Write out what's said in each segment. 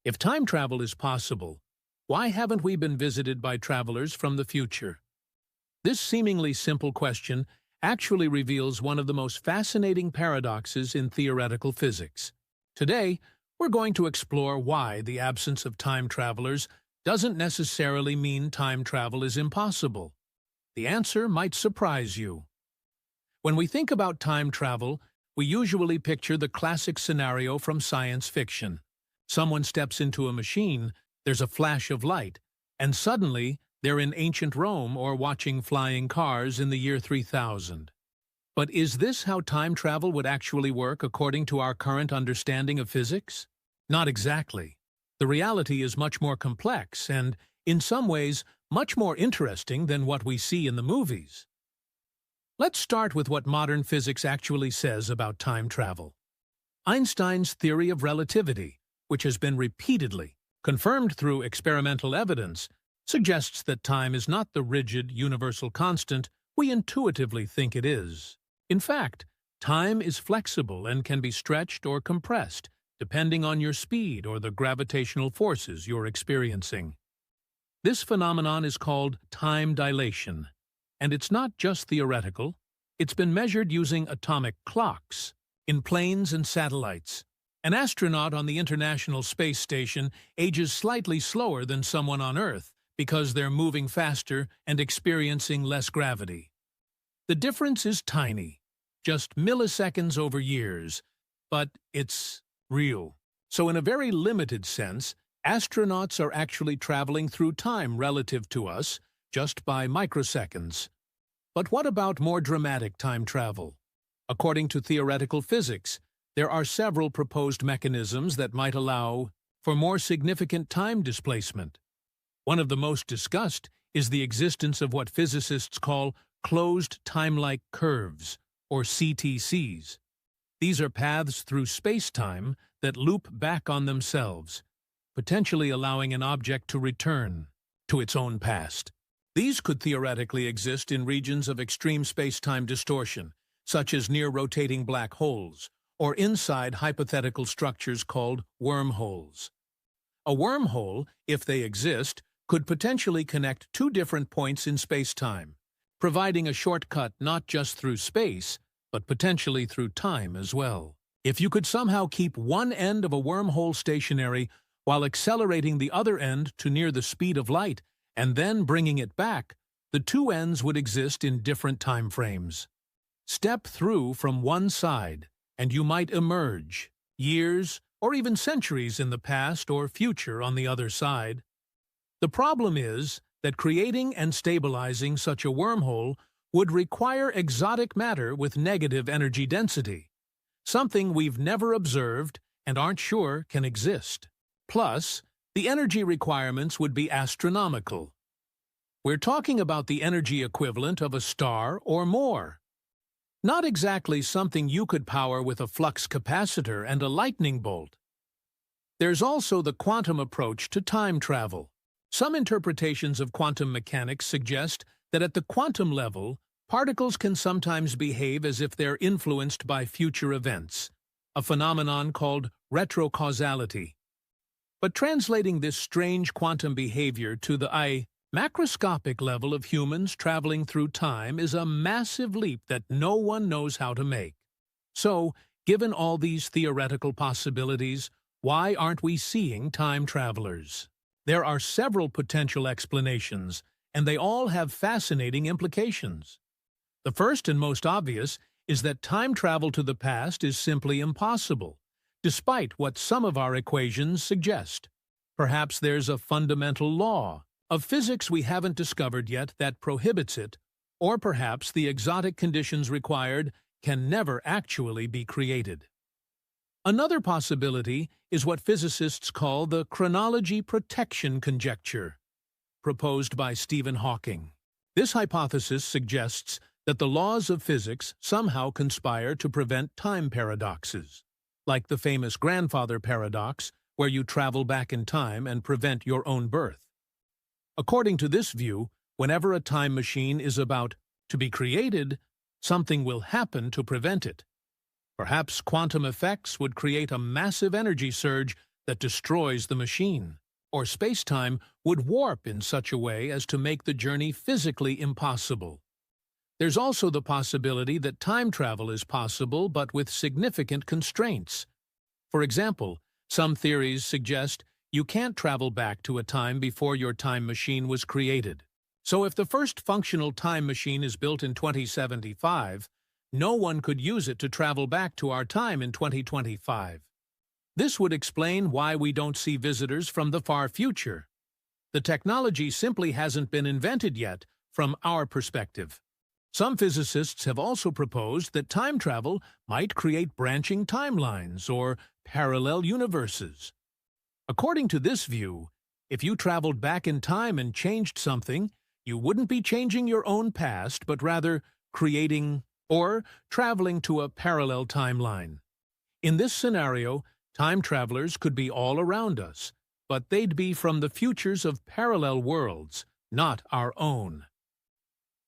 If time travel is possible, why haven't we been visited by travelers from the future? This seemingly simple question actually reveals one of the most fascinating paradoxes in theoretical physics. Today, we're going to explore why the absence of time travelers doesn't necessarily mean time travel is impossible. The answer might surprise you. When we think about time travel, we usually picture the classic scenario from science fiction. Someone steps into a machine, there's a flash of light, and suddenly they're in ancient Rome or watching flying cars in the year 3000. But is this how time travel would actually work according to our current understanding of physics? Not exactly. The reality is much more complex and, in some ways, much more interesting than what we see in the movies. Let's start with what modern physics actually says about time travel. Einstein's theory of relativity, which has been repeatedly confirmed through experimental evidence, suggests that time is not the rigid, universal constant we intuitively think it is. In fact, time is flexible and can be stretched or compressed, depending on your speed or the gravitational forces you're experiencing. This phenomenon is called time dilation, and it's not just theoretical. It's been measured using atomic clocks in planes and satellites. An astronaut on the International Space Station ages slightly slower than someone on Earth because they're moving faster and experiencing less gravity. The difference is tiny, just milliseconds over years, but it's real. So in a very limited sense, astronauts are actually traveling through time relative to us, just by microseconds. But what about more dramatic time travel? According to theoretical physics, there are several proposed mechanisms that might allow for more significant time displacement. One of the most discussed is the existence of what physicists call closed timelike curves, or CTCs. These are paths through space-time that loop back on themselves, potentially allowing an object to return to its own past. These could theoretically exist in regions of extreme space-time distortion, such as near rotating black holes, or inside hypothetical structures called wormholes. A wormhole, if they exist, could potentially connect two different points in space-time, providing a shortcut not just through space, but potentially through time as well. If you could somehow keep one end of a wormhole stationary while accelerating the other end to near the speed of light and then bringing it back, the two ends would exist in different time frames. Step through from one side, and you might emerge, years or even centuries in the past or future on the other side. The problem is that creating and stabilizing such a wormhole would require exotic matter with negative energy density, something we've never observed and aren't sure can exist. Plus, the energy requirements would be astronomical. We're talking about the energy equivalent of a star or more. Not exactly something you could power with a flux capacitor and a lightning bolt. There's also the quantum approach to time travel. Some interpretations of quantum mechanics suggest that at the quantum level, particles can sometimes behave as if they're influenced by future events, a phenomenon called retrocausality. But translating this strange quantum behavior to the macroscopic level of humans traveling through time is a massive leap that no one knows how to make. So, given all these theoretical possibilities, why aren't we seeing time travelers? There are several potential explanations, and they all have fascinating implications. The first and most obvious is that time travel to the past is simply impossible, despite what some of our equations suggest. Perhaps there's a fundamental law of physics we haven't discovered yet that prohibits it, or perhaps the exotic conditions required can never actually be created. Another possibility is what physicists call the chronology protection conjecture, proposed by Stephen Hawking. This hypothesis suggests that the laws of physics somehow conspire to prevent time paradoxes, like the famous grandfather paradox, where you travel back in time and prevent your own birth. According to this view, whenever a time machine is about to be created, something will happen to prevent it. Perhaps quantum effects would create a massive energy surge that destroys the machine, or space-time would warp in such a way as to make the journey physically impossible. There's also the possibility that time travel is possible but with significant constraints. For example, some theories suggest you can't travel back to a time before your time machine was created. So if the first functional time machine is built in 2075, no one could use it to travel back to our time in 2025. This would explain why we don't see visitors from the far future. The technology simply hasn't been invented yet from our perspective. Some physicists have also proposed that time travel might create branching timelines or parallel universes. According to this view, if you traveled back in time and changed something, you wouldn't be changing your own past, but rather creating or traveling to a parallel timeline. In this scenario, time travelers could be all around us, but they'd be from the futures of parallel worlds, not our own.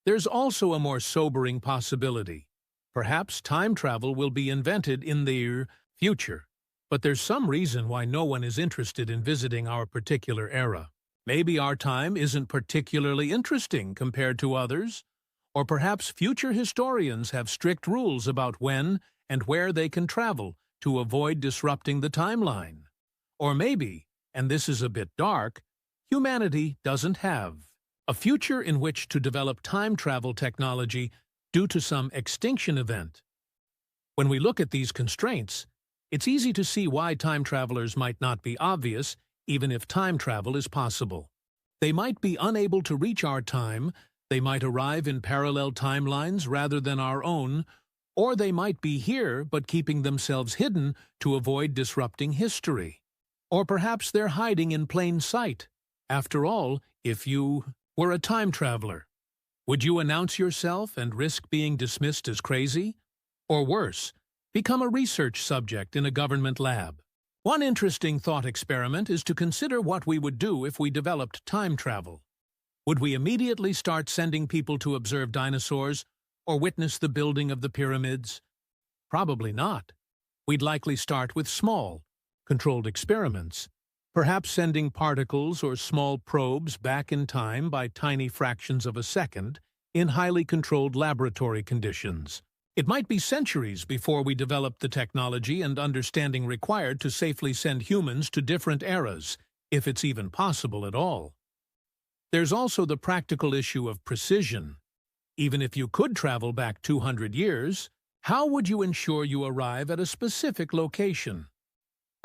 There's also a more sobering possibility. Perhaps time travel will be invented in the future, but there's some reason why no one is interested in visiting our particular era. Maybe our time isn't particularly interesting compared to others, or perhaps future historians have strict rules about when and where they can travel to avoid disrupting the timeline. Or maybe, and this is a bit dark, humanity doesn't have a future in which to develop time travel technology due to some extinction event. When we look at these constraints, it's easy to see why time travelers might not be obvious, even if time travel is possible. They might be unable to reach our time, they might arrive in parallel timelines rather than our own, or they might be here but keeping themselves hidden to avoid disrupting history. Or perhaps they're hiding in plain sight. After all, if you were a time traveler, would you announce yourself and risk being dismissed as crazy? Or worse, become a research subject in a government lab? One interesting thought experiment is to consider what we would do if we developed time travel. Would we immediately start sending people to observe dinosaurs or witness the building of the pyramids? Probably not. We'd likely start with small, controlled experiments, perhaps sending particles or small probes back in time by tiny fractions of a second in highly controlled laboratory conditions. It might be centuries before we develop the technology and understanding required to safely send humans to different eras, if it's even possible at all. There's also the practical issue of precision. Even if you could travel back 200 years, how would you ensure you arrive at a specific location?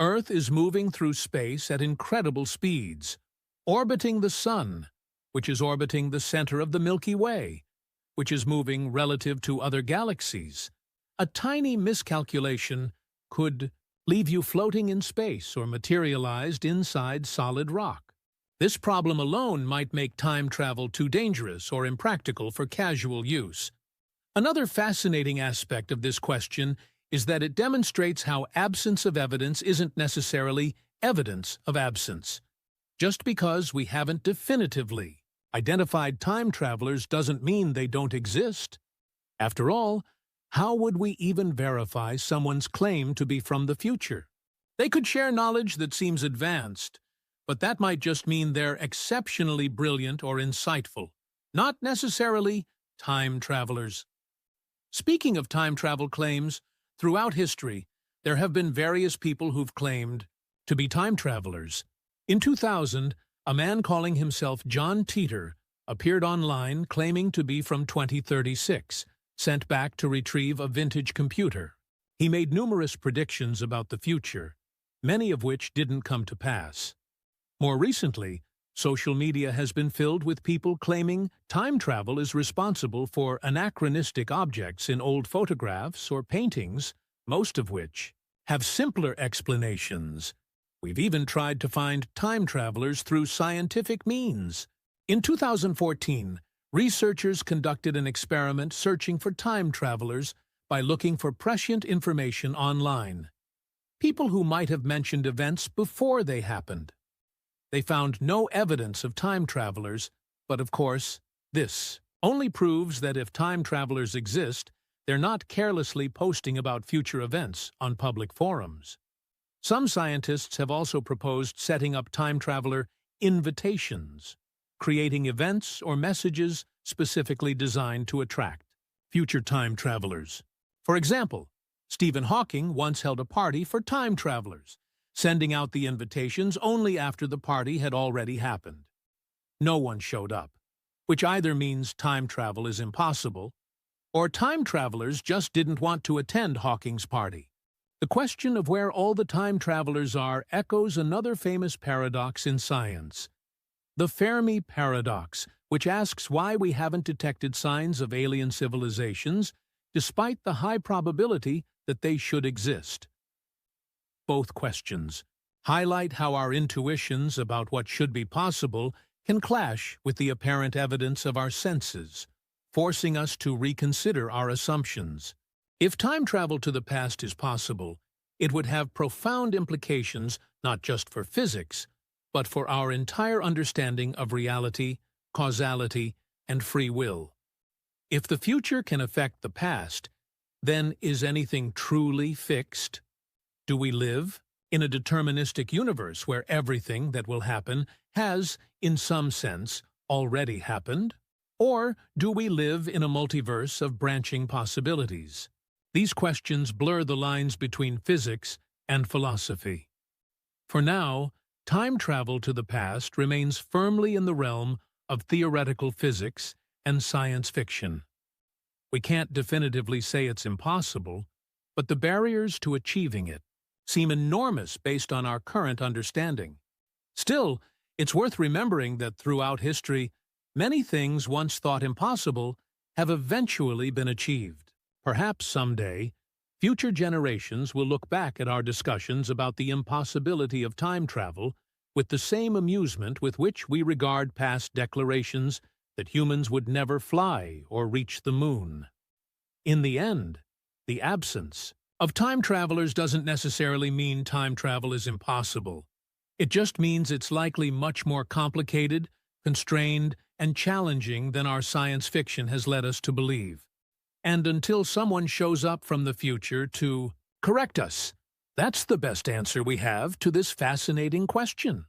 Earth is moving through space at incredible speeds, orbiting the Sun, which is orbiting the center of the Milky Way, which is moving relative to other galaxies. A tiny miscalculation could leave you floating in space or materialized inside solid rock. This problem alone might make time travel too dangerous or impractical for casual use. Another fascinating aspect of this question is that it demonstrates how absence of evidence isn't necessarily evidence of absence. Just because we haven't definitively identified time travelers doesn't mean they don't exist. After all, how would we even verify someone's claim to be from the future? They could share knowledge that seems advanced, but that might just mean they're exceptionally brilliant or insightful, not necessarily time travelers. Speaking of time travel claims, throughout history, there have been various people who've claimed to be time travelers. In 2000, a man calling himself John Titor appeared online claiming to be from 2036, sent back to retrieve a vintage computer. He made numerous predictions about the future, many of which didn't come to pass. More recently, social media has been filled with people claiming time travel is responsible for anachronistic objects in old photographs or paintings, most of which have simpler explanations. We've even tried to find time travelers through scientific means. In 2014, researchers conducted an experiment searching for time travelers by looking for prescient information online, people who might have mentioned events before they happened. They found no evidence of time travelers, but of course, this only proves that if time travelers exist, they're not carelessly posting about future events on public forums. Some scientists have also proposed setting up time traveler invitations, creating events or messages specifically designed to attract future time travelers. For example, Stephen Hawking once held a party for time travelers, sending out the invitations only after the party had already happened. No one showed up, which either means time travel is impossible, or time travelers just didn't want to attend Hawking's party. The question of where all the time travelers are echoes another famous paradox in science, the Fermi paradox, which asks why we haven't detected signs of alien civilizations despite the high probability that they should exist. Both questions highlight how our intuitions about what should be possible can clash with the apparent evidence of our senses, forcing us to reconsider our assumptions. If time travel to the past is possible, it would have profound implications not just for physics, but for our entire understanding of reality, causality, and free will. If the future can affect the past, then is anything truly fixed? Do we live in a deterministic universe where everything that will happen has, in some sense, already happened? Or do we live in a multiverse of branching possibilities? These questions blur the lines between physics and philosophy. For now, time travel to the past remains firmly in the realm of theoretical physics and science fiction. We can't definitively say it's impossible, but the barriers to achieving it seem enormous based on our current understanding. Still, it's worth remembering that throughout history, many things once thought impossible have eventually been achieved. Perhaps someday, future generations will look back at our discussions about the impossibility of time travel with the same amusement with which we regard past declarations that humans would never fly or reach the moon. In the end, the absence of time travelers doesn't necessarily mean time travel is impossible. It just means it's likely much more complicated, constrained, and challenging than our science fiction has led us to believe. And until someone shows up from the future to correct us, that's the best answer we have to this fascinating question.